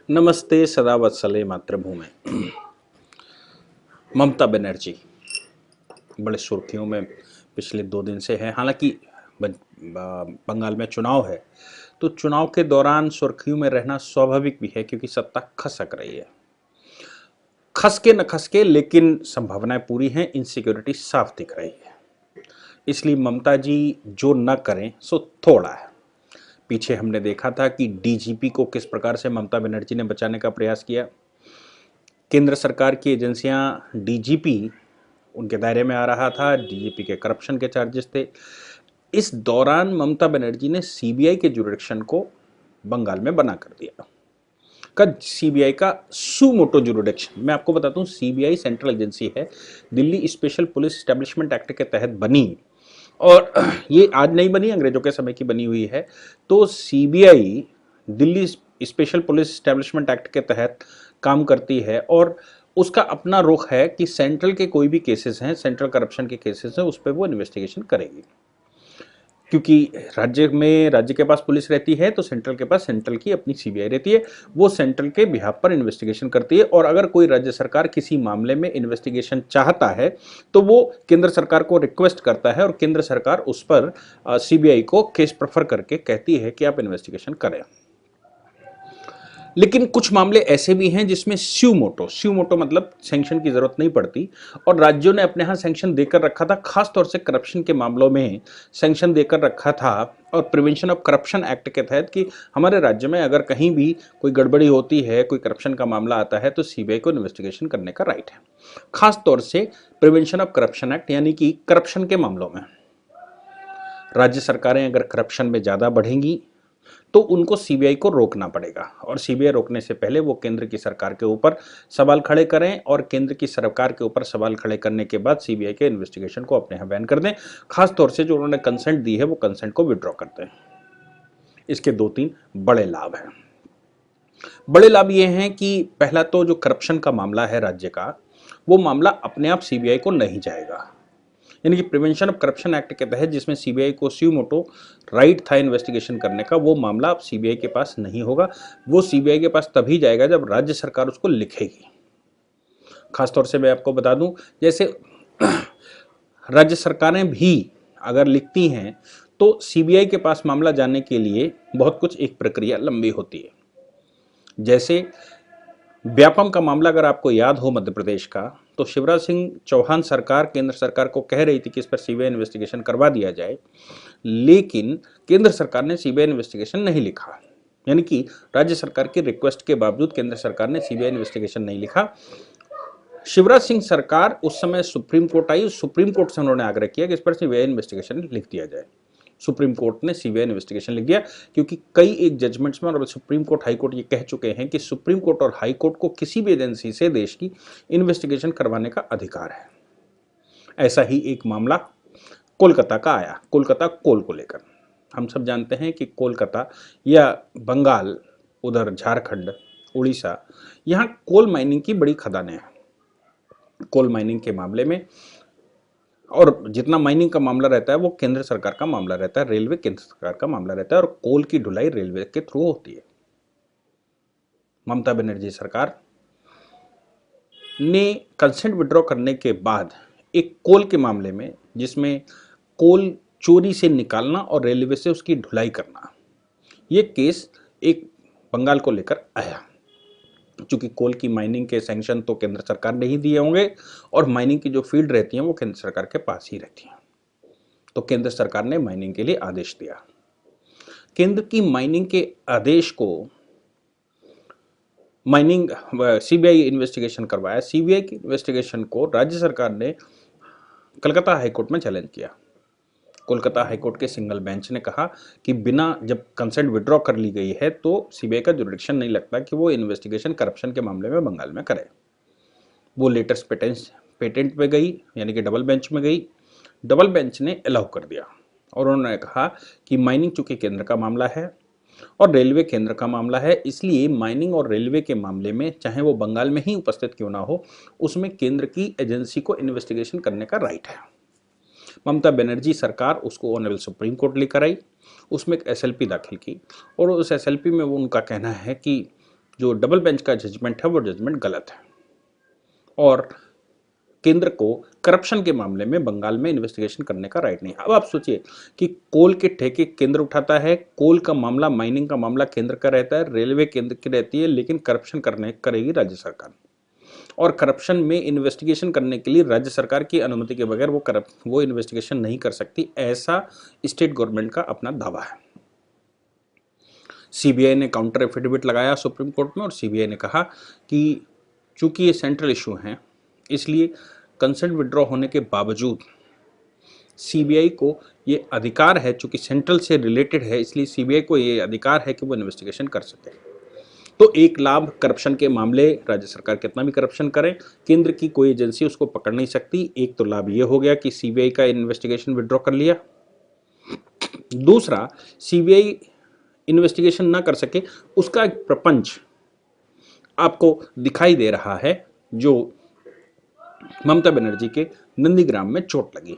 नमस्ते सदा वत्सले मातृभूमि। ममता बनर्जी बड़े सुर्खियों में पिछले 2 दिन से है। हालांकि बंगाल में चुनाव है, तो चुनाव के दौरान सुर्खियों में रहना स्वाभाविक भी है, क्योंकि सत्ता खसक रही है। खस के न खस के, लेकिन संभावनाएं पूरी हैं, इनसिक्योरिटी साफ दिख रही है। इसलिए ममता जी जो न करें सो थोड़ा है। पीछे हमने देखा था कि डीजीपी को किस प्रकार से ममता बनर्जी ने बचाने का प्रयास किया। केंद्र सरकार की एजेंसियां, डीजीपी उनके दायरे में आ रहा था, डीजीपी के करप्शन के चार्जेस थे। इस दौरान ममता बनर्जी ने सीबीआई के जुरिडिक्शन को बंगाल में बना कर दिया। सीबीआई का सुमोटो जुरिडिक्शन, मैं आपको बताता हूं, सीबीआई सेंट्रल एजेंसी है, Delhi special police establishment act के तहत बनी, और ये आज नहीं बनी, अंग्रेजों के समय की बनी हुई है। तो CBI Delhi special police establishment act के तहत काम करती है, और उसका अपना रुख है कि सेंट्रल के कोई भी केसेस हैं, सेंट्रल करप्शन के केसेस हैं, उस पर वो इन्वेस्टिगेशन करेगी। क्योंकि राज्य के पास पुलिस रहती है, तो सेंट्रल के पास सेंट्रल की अपनी सीबीआई रहती है, वो सेंट्रल के बिहाफ पर इन्वेस्टिगेशन करती है। और अगर कोई राज्य सरकार किसी मामले में इन्वेस्टिगेशन चाहता है, तो वो केंद्र सरकार को रिक्वेस्ट करता है, और केंद्र सरकार उस पर सीबीआई को केस प्रेफर करके कहती है कि आप इन्वेस्टिगेशन करें। लेकिन कुछ मामले ऐसे भी हैं जिसमें स्यू मोटो मतलब सैंक्शन की जरूरत नहीं पड़ती, और राज्यों ने अपने यहाँ सैंक्शन देकर रखा था, खासतौर से करप्शन के मामलों में सैंक्शन देकर रखा था। और प्रिवेंशन ऑफ करप्शन एक्ट के तहत कि हमारे राज्य में अगर कहीं भी कोई गड़बड़ी होती है, कोई करप्शन का मामला आता है, तो सीबीआई को इन्वेस्टिगेशन करने का राइट है। खासतौर से प्रिवेंशन ऑफ करप्शन एक्ट, यानी कि करप्शन के मामलों में राज्य सरकारें अगर करप्शन में ज़्यादा बढ़ेंगी, तो उनको सीबीआई को रोकना पड़ेगा, और सीबीआई रोकने से पहले वो केंद्र की सरकार के ऊपर सवाल खड़े करें, और केंद्र की सरकार के ऊपर सवाल खड़े करने के बाद सीबीआई के इन्वेस्टिगेशन को अपने यहाँ बैन कर दें। खासतौर से जो उन्होंने कंसेंट दी है, वो कंसेंट को विड्रॉ कर दें। इसके 2-3 बड़े लाभ हैं। बड़े लाभ ये हैं कि पहला तो जो करप्शन का मामला है राज्य का, वो मामला अपने आप सीबीआई को नहीं जाएगा। यानी कि प्रिवेंशन ऑफ करप्शन एक्ट के तहत जिसमें सीबीआई को स्यूमोटो राइट था इन्वेस्टिगेशन करने का, वो मामला अब सीबीआई के पास नहीं होगा। वो सीबीआई के पास तभी जाएगा जब राज्य सरकार उसको लिखेगी। खासतौर से मैं आपको बता दूं, जैसे राज्य सरकारें भी अगर लिखती हैं, तो सीबीआई के पास मामला जाने के लिए बहुत कुछ एक प्रक्रिया लंबी होती है। जैसे व्यापम का मामला अगर आपको याद हो मध्य प्रदेश का, तो शिवराज सिंह चौहान सरकार केंद्र सरकार को कह रही थी कि इस पर सीबीआई इन्वेस्टिगेशन करवा दिया जाए, लेकिन केंद्र सरकार ने सीबीआई इन्वेस्टिगेशन नहीं लिखा। यानी कि राज्य सरकार की रिक्वेस्ट के बावजूद केंद्र सरकार ने सीबीआई इन्वेस्टिगेशन नहीं लिखा। शिवराज सिंह सरकार उस समय सुप्रीम कोर्ट आई, सुप्रीम कोर्ट से उन्होंने आग्रह किया कि इस पर सीबीआई इन्वेस्टिगेशन लिख दिया जाए। सुप्रीम कोर्ट ने सीबीआई इन्वेस्टिगेशन लिख दिया, क्योंकि कई एक जजमेंट्स में और सुप्रीम कोर्ट हाई कोर्ट ये कह चुके हैं कि सुप्रीम कोर्ट और हाई कोर्ट को किसी भी एजेंसी से देश की इन्वेस्टिगेशन करवाने का अधिकार है। ऐसा ही एक मामला कोलकाता का आया, कोलकाता कोल को लेकर। हम सब जानते हैं कि कोलकाता या बंगाल, उधर झारखंड, उड़ीसा, यहाँ कोल माइनिंग की बड़ी खदानें हैं। कोल माइनिंग के मामले में, और जितना माइनिंग का मामला रहता है वो केंद्र सरकार का मामला रहता है, रेलवे केंद्र सरकार का मामला रहता है, और कोल की ढुलाई रेलवे के थ्रू होती है। ममता बनर्जी सरकार ने कंसेंट विड्रॉ करने के बाद एक कोल के मामले में, जिसमें कोल चोरी से निकालना और रेलवे से उसकी ढुलाई करना, ये केस एक बंगाल को लेकर आया। चूंकि कोल की माइनिंग के सैंक्शन तो केंद्र सरकार ने ही दिए होंगे, और माइनिंग की जो फील्ड रहती हैं वो केंद्र सरकार के पास ही रहती हैं, तो केंद्र सरकार ने माइनिंग के लिए आदेश दिया। केंद्र की माइनिंग के आदेश को माइनिंग सीबीआई इन्वेस्टिगेशन करवाया। सीबीआई की इन्वेस्टिगेशन को राज्य सरकार ने कलकत्ता हाईकोर्ट में चैलेंज किया। कोलकाता हाईकोर्ट के सिंगल बेंच ने कहा कि बिना जब कंसेंट विड्रॉ कर ली गई है, तो सीबीआई का जुरिडिक्शन नहीं लगता कि वो इन्वेस्टिगेशन करप्शन के मामले में बंगाल में करे। वो लेटेस्ट पेटेंट पे गई, यानी कि डबल बेंच में गई। डबल बेंच ने अलाउ कर दिया, और उन्होंने कहा कि माइनिंग चूंकि केंद्र का मामला है और रेलवे केंद्र का मामला है, इसलिए माइनिंग और रेलवे के मामले में, चाहे वो बंगाल में ही उपस्थित क्यों ना हो, उसमें केंद्र की एजेंसी को इन्वेस्टिगेशन करने का राइट है। ममता बनर्जी सरकार उसको ऑनरेबल सुप्रीम कोर्ट लेकर आई, उसमें एक एसएलपी दाखिल की, और उस एसएलपी में वो उनका कहना है कि जो डबल बेंच का जजमेंट है वो जजमेंट गलत है और केंद्र को करप्शन के मामले में बंगाल में इन्वेस्टिगेशन करने का राइट नहीं। अब आप सोचिए कि कोल के ठेके केंद्र उठाता है, कोल का मामला, माइनिंग का मामला केंद्र का रहता है, रेलवे केंद्र की रहती है, लेकिन करप्शन करेगी राज्य सरकार। और करप्शन में इन्वेस्टिगेशन करने के लिए राज्य सरकार की अनुमति के बगैर वो इन्वेस्टिगेशन नहीं कर सकती, ऐसा स्टेट गवर्नमेंट का अपना दावा है। सीबीआई ने काउंटर एफिडेविट लगाया सुप्रीम कोर्ट में और सीबीआई ने कहा कि चूंकि ये सेंट्रल इशू है, इसलिए कंसेंट विड्रॉ होने के बावजूद सीबीआई को ये अधिकार है, चूंकि सेंट्रल से रिलेटेड है, इसलिए सीबीआई को ये अधिकार है कि वो इन्वेस्टिगेशन कर सके। तो एक लाभ, करप्शन के मामले राज्य सरकार कितना भी करप्शन करे, केंद्र की कोई एजेंसी उसको पकड़ नहीं सकती। एक तो लाभ ये हो गया कि सीबीआई का इन्वेस्टिगेशन विड्रॉ कर लिया। दूसरा, सीबीआई इन्वेस्टिगेशन ना कर सके उसका एक प्रपंच आपको दिखाई दे रहा है, जो ममता बनर्जी के नंदीग्राम में चोट लगी।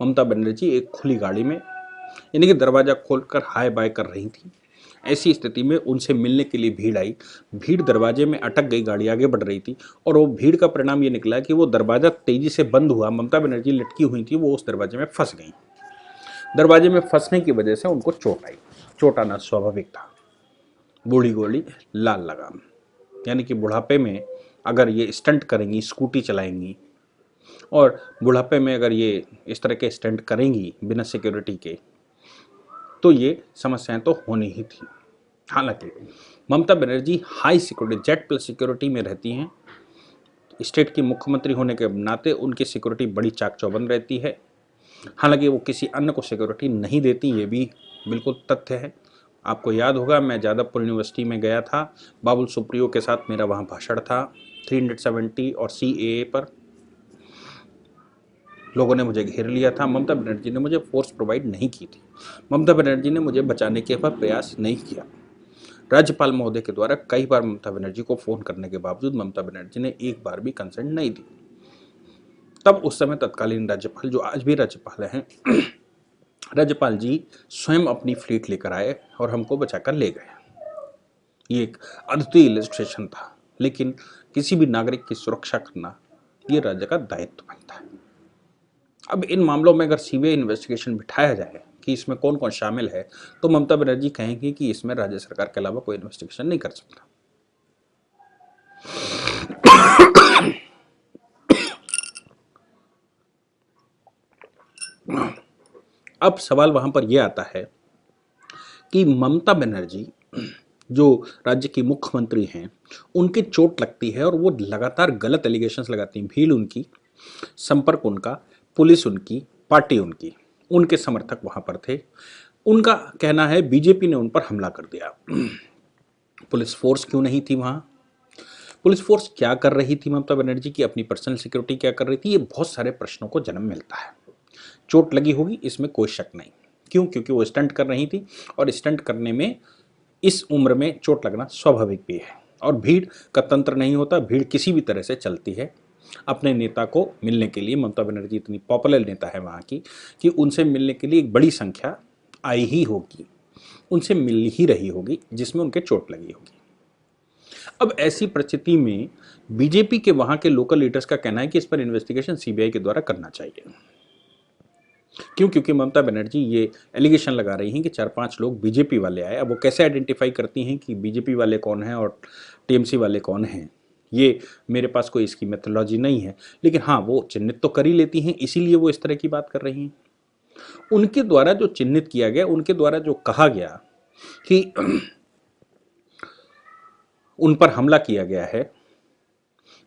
ममता बनर्जी एक खुली गाड़ी में, यानी कि दरवाजा खोलकर हाय बाय कर रही थी। ऐसी स्थिति में उनसे मिलने के लिए भीड़ आई, भीड़ दरवाजे में अटक गई, गाड़ी आगे बढ़ रही थी और वो भीड़ का परिणाम ये निकला कि वो दरवाजा तेजी से बंद हुआ, ममता बनर्जी लटकी हुई थी, वो उस दरवाजे में फंस गई। दरवाजे में फंसने की वजह से उनको चोट आई। चोट आना स्वाभाविक था, बूढ़ी गोली लाल लगाम, यानी कि बुढ़ापे में अगर ये स्टंट करेंगी, स्कूटी चलाएंगी और बुढ़ापे में अगर ये इस तरह के स्टंट करेंगी बिना सिक्योरिटी के, तो ये समस्याएं तो होनी ही थी। हालांकि Mamata Banerjee high security, Z plus security में रहती हैं। स्टेट की मुख्यमंत्री होने के नाते उनकी सिक्योरिटी बड़ी चाक चौबंद रहती है। हालांकि वो किसी अन्य को सिक्योरिटी नहीं देती, ये भी बिल्कुल तथ्य है। आपको याद होगा, मैं जादवपुर यूनिवर्सिटी में गया था, बाबुल सुप्रियो के साथ मेरा वहाँ भाषण था 370 और CAA पर। लोगों ने मुझे घेर लिया था। ममता बनर्जी ने मुझे फोर्स प्रोवाइड नहीं की थी। ममता बनर्जी ने मुझे बचाने के बाद प्रयास नहीं किया। राज्यपाल महोदय के द्वारा कई बार ममता बनर्जी को फोन करने के बावजूद ममता बनर्जी ने एक बार भी कंसेंट नहीं दी। तब उस समय तत्कालीन राज्यपाल, जो आज भी राज्यपाल हैं, राज्यपाल जी स्वयं अपनी फ्लीट लेकर आए और हमको बचाकर ले गए। ये एक अद्वितीय इलस्ट्रेशन था, लेकिन किसी भी नागरिक की सुरक्षा करना ये राज्य का दायित्व बनता है। अब इन मामलों में अगर सीबीआई इन्वेस्टिगेशन बिठाया जाए कि इसमें कौन कौन शामिल है, तो ममता बनर्जी कहेंगी कि इसमें राज्य सरकार के अलावा कोई इन्वेस्टिगेशन नहीं कर सकता। अब सवाल वहां पर यह आता है कि ममता बनर्जी जो राज्य की मुख्यमंत्री हैं, उनकी चोट लगती है और वो लगातार गलत एलिगेशंस लगाती हैं। भीड़ उनकी, संपर्क उनका, पुलिस उनकी, पार्टी उनकी, उनके समर्थक वहां पर थे। उनका कहना है बीजेपी ने उन पर हमला कर दिया। पुलिस फोर्स क्यों नहीं थी वहां? पुलिस फोर्स क्या कर रही थी ममता बनर्जी की? अपनी पर्सनल सिक्योरिटी क्या कर रही थी? ये बहुत सारे प्रश्नों को जन्म मिलता है। चोट लगी होगी, इसमें कोई शक नहीं। क्यों? क्योंकि वो स्टंट कर रही थी और स्टंट करने में इस उम्र में चोट लगना स्वाभाविक भी है। और भीड़ का तंत्र नहीं होता, भीड़ किसी भी तरह से चलती है। अपने नेता को मिलने के लिए, ममता बनर्जी इतनी पॉपुलर नेता है वहाँ की कि उनसे मिलने के लिए एक बड़ी संख्या आई ही होगी, उनसे मिल ही रही होगी, जिसमें उनके चोट लगी होगी। अब ऐसी परिस्थिति में बीजेपी के वहाँ के लोकल लीडर्स का कहना है कि इस पर इन्वेस्टिगेशन सीबीआई के द्वारा करना चाहिए। क्यों? क्योंकि ममता बनर्जी ये एलिगेशन लगा रही हैं कि 4-5 लोग बीजेपी वाले आए। अब वो कैसे आइडेंटिफाई करती हैं कि बीजेपी वाले कौन हैं और टीएमसी वाले कौन हैं, ये मेरे पास कोई इसकी मेथोलॉजी नहीं है, लेकिन हाँ, वो चिन्हित तो कर ही लेती हैं, इसीलिए वो इस तरह की बात कर रही हैं। उनके द्वारा जो चिन्हित किया गया, उनके द्वारा जो कहा गया कि उन पर हमला किया गया है,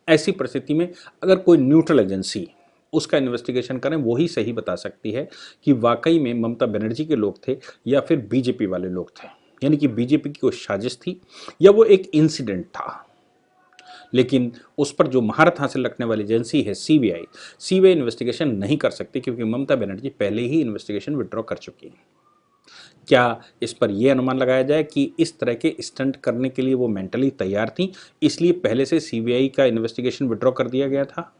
ऐसी परिस्थिति में अगर कोई न्यूट्रल एजेंसी उसका इन्वेस्टिगेशन करें, वो ही सही बता सकती है कि वाकई में ममता बनर्जी के लोग थे या फिर बीजेपी वाले लोग थे, यानी कि बीजेपी की कोई साजिश थी या वो एक इंसिडेंट था। लेकिन उस पर जो महारत हासिल रखने वाली एजेंसी है सीबीआई इन्वेस्टिगेशन नहीं कर सकती, क्योंकि ममता बनर्जी पहले ही इन्वेस्टिगेशन विड्रॉ कर चुकी है। क्या इस पर यह अनुमान लगाया जाए कि इस तरह के स्टंट करने के लिए वो मेंटली तैयार थी, इसलिए पहले से सीबीआई का इन्वेस्टिगेशन विड्रॉ कर दिया गया था?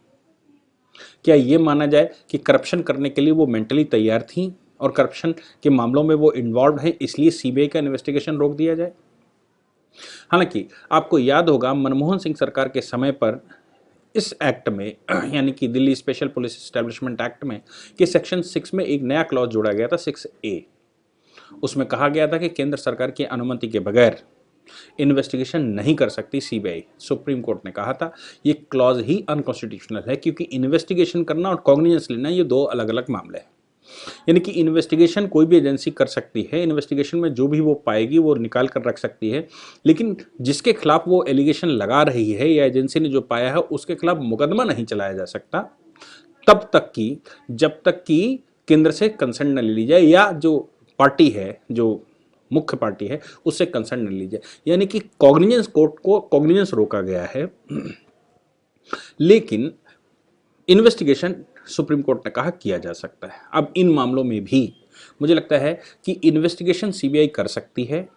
क्या ये माना जाए कि करप्शन करने के लिए वो मेंटली तैयार थी और करप्शन के मामलों में वो इन्वॉल्व है, इसलिए सीबीआई का इन्वेस्टिगेशन रोक दिया जाए? हालांकि आपको याद होगा मनमोहन सिंह सरकार के समय पर इस एक्ट में यानी कि Delhi special police establishment act में कि सेक्शन 6 में एक नया क्लॉज जोड़ा गया था 6A। उसमें कहा गया था कि केंद्र सरकार की अनुमति के बगैर इन्वेस्टिगेशन नहीं कर सकती सीबीआई। सुप्रीम कोर्ट ने कहा था ये क्लॉज ही अनकॉन्स्टिट्यूशनल है, क्योंकि इन्वेस्टिगेशन करना और कॉग्निजेंस लेना ये दो अलग अलग मामले हैं। यानी कि इन्वेस्टिगेशन कोई भी एजेंसी कर सकती है, इन्वेस्टिगेशन में जो भी वो पाएगी वो निकाल कर रख सकती है, लेकिन जिसके खिलाफ वो एलिगेशन लगा रही है या एजेंसी ने जो पाया है उसके खिलाफ मुकदमा नहीं चलाया जा सकता तब तक की जब तक कि केंद्र से कंसर्न न ले ली जाए या जो पार्टी है, जो मुख्य पार्टी है, उससे कंसर्न न ली जाए। यानी कि कॉग्निजेंस कोर्ट को कॉग्निजेंस रोका गया है, लेकिन इन्वेस्टिगेशन सुप्रीम कोर्ट ने कहा किया जा सकता है। अब इन मामलों में भी मुझे लगता है कि इन्वेस्टिगेशन सीबीआई कर सकती है।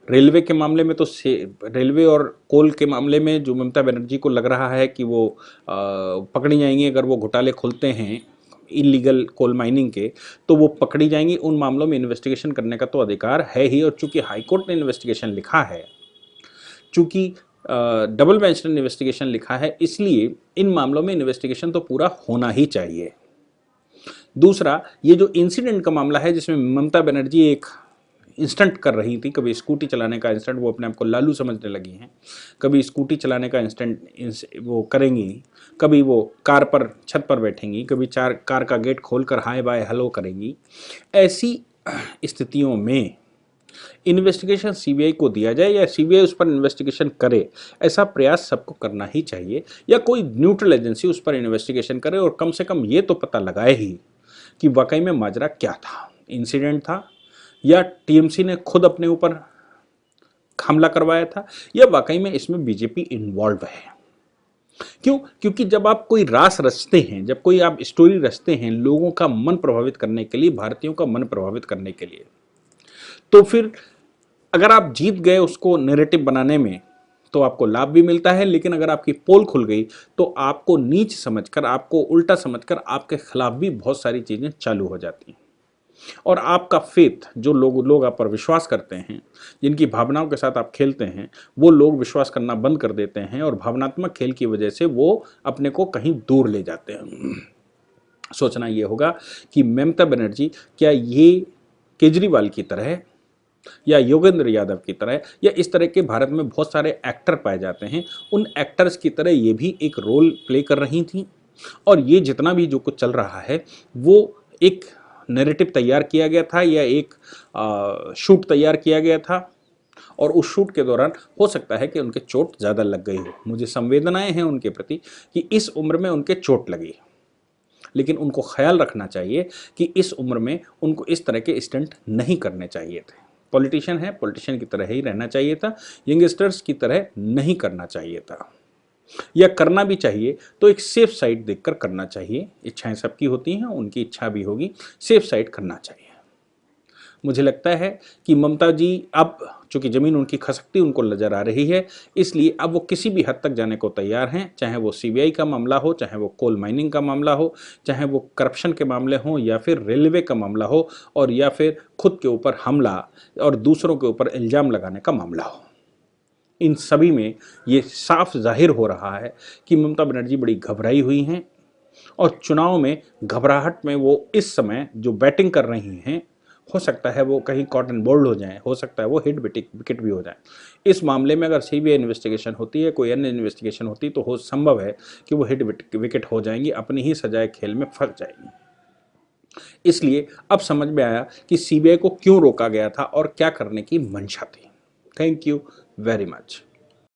रेलवे के मामले में तो रेलवे और कोल के मामले में जो ममता बनर्जी को लग रहा है कि वो पकड़ी जाएंगी अगर वो घोटाले खुलते हैं इलीगल कोल माइनिंग के, तो वो पकड़ी जाएंगी। उन मामलों में इन्वेस्टिगेशन करने का तो अधिकार है ही, और चूंकि हाईकोर्ट ने इन्वेस्टिगेशन लिखा है, चूंकि डबल बेंच ने इन्वेस्टिगेशन लिखा है, इसलिए इन मामलों में इन्वेस्टिगेशन तो पूरा होना ही चाहिए। दूसरा, ये जो इंसिडेंट का मामला है जिसमें ममता बनर्जी एक इंस्टेंट कर रही थी, कभी स्कूटी चलाने का इंस्टेंट, वो अपने आप को लालू समझने लगी हैं, कभी स्कूटी चलाने का इंस्टेंट वो करेंगी, कभी वो कार पर छत पर बैठेंगी, कभी कार का गेट खोलकर हाय बाय हेलो करेंगी। ऐसी स्थितियों में इन्वेस्टिगेशन सीबीआई को दिया जाए या सीबीआई उस पर इन्वेस्टिगेशन करे, ऐसा प्रयास सबको करना ही चाहिए, या कोई न्यूट्रल एजेंसी उस पर इन्वेस्टिगेशन करे और कम से कम ये तो पता लगाए ही कि वाकई में माजरा क्या था, इंसिडेंट था या टीएमसी ने खुद अपने ऊपर हमला करवाया था, या वाकई में इसमें बीजेपी इन्वॉल्व है। क्यों? क्योंकि जब आप कोई रास रचते हैं, जब कोई आप स्टोरी रचते हैं लोगों का मन प्रभावित करने के लिए, भारतीयों का मन प्रभावित करने के लिए, तो फिर अगर आप जीत गए उसको नैरेटिव बनाने में तो आपको लाभ भी मिलता है, लेकिन अगर आपकी पोल खुल गई तो आपको नीच समझकर, आपको उल्टा समझकर आपके खिलाफ भी बहुत सारी चीजें चालू हो जाती हैं। और आपका फेथ, जो लोग आप पर विश्वास करते हैं, जिनकी भावनाओं के साथ आप खेलते हैं, वो लोग विश्वास करना बंद कर देते हैं और भावनात्मक खेल की वजह से वो अपने को कहीं दूर ले जाते हैं। सोचना ये होगा कि ममता बनर्जी क्या ये केजरीवाल की तरह या योगेंद्र यादव की तरह या इस तरह के भारत में बहुत सारे एक्टर पाए जाते हैं, उन एक्टर्स की तरह ये भी एक रोल प्ले कर रही थी, और ये जितना भी जो कुछ चल रहा है वो एक नैरेटिव तैयार किया गया था या एक शूट तैयार किया गया था, और उस शूट के दौरान हो सकता है कि उनके चोट ज़्यादा लग गई हो। मुझे संवेदनाएं हैं उनके प्रति कि इस उम्र में उनके चोट लगी, लेकिन उनको ख्याल रखना चाहिए कि इस उम्र में उनको इस तरह के स्टंट नहीं करने चाहिए थे। पॉलिटिशियन है, पॉलिटिशियन की तरह ही रहना चाहिए था, यंगस्टर्स की तरह नहीं करना चाहिए था, या करना भी चाहिए तो एक सेफ साइड देखकर करना चाहिए। इच्छाएं सबकी होती हैं, उनकी इच्छा भी होगी, सेफ साइड करना चाहिए। मुझे लगता है कि ममता जी अब चूंकि जमीन उनकी खसकती उनको नजर आ रही है, इसलिए अब वो किसी भी हद तक जाने को तैयार हैं, चाहे वो सीबीआई का मामला हो, चाहे वो कोल माइनिंग का मामला हो, चाहे वो करप्शन के मामले हों, या फिर रेलवे का मामला हो, और या फिर खुद के ऊपर हमला और दूसरों के ऊपर इल्ज़ाम लगाने का मामला हो। इन सभी में ये साफ जाहिर हो रहा है कि ममता बनर्जी बड़ी घबराई हुई हैं, और चुनाव में घबराहट में वो इस समय जो बैटिंग कर रही हैं, हो सकता है वो कहीं कॉटन बोल्ड हो जाए, हो सकता है वो हिट विकेट भी हो जाए। इस मामले में अगर सीबीआई इन्वेस्टिगेशन होती है, कोई अन्य इन्वेस्टिगेशन होती, तो हो संभव है कि वो हिट विकेट हो जाएंगी, अपनी ही सजाए खेल में फंस जाएंगी। इसलिए अब समझ में आया कि सीबीआई को क्यों रोका गया था और क्या करने की मंशा थी। Thank you very much.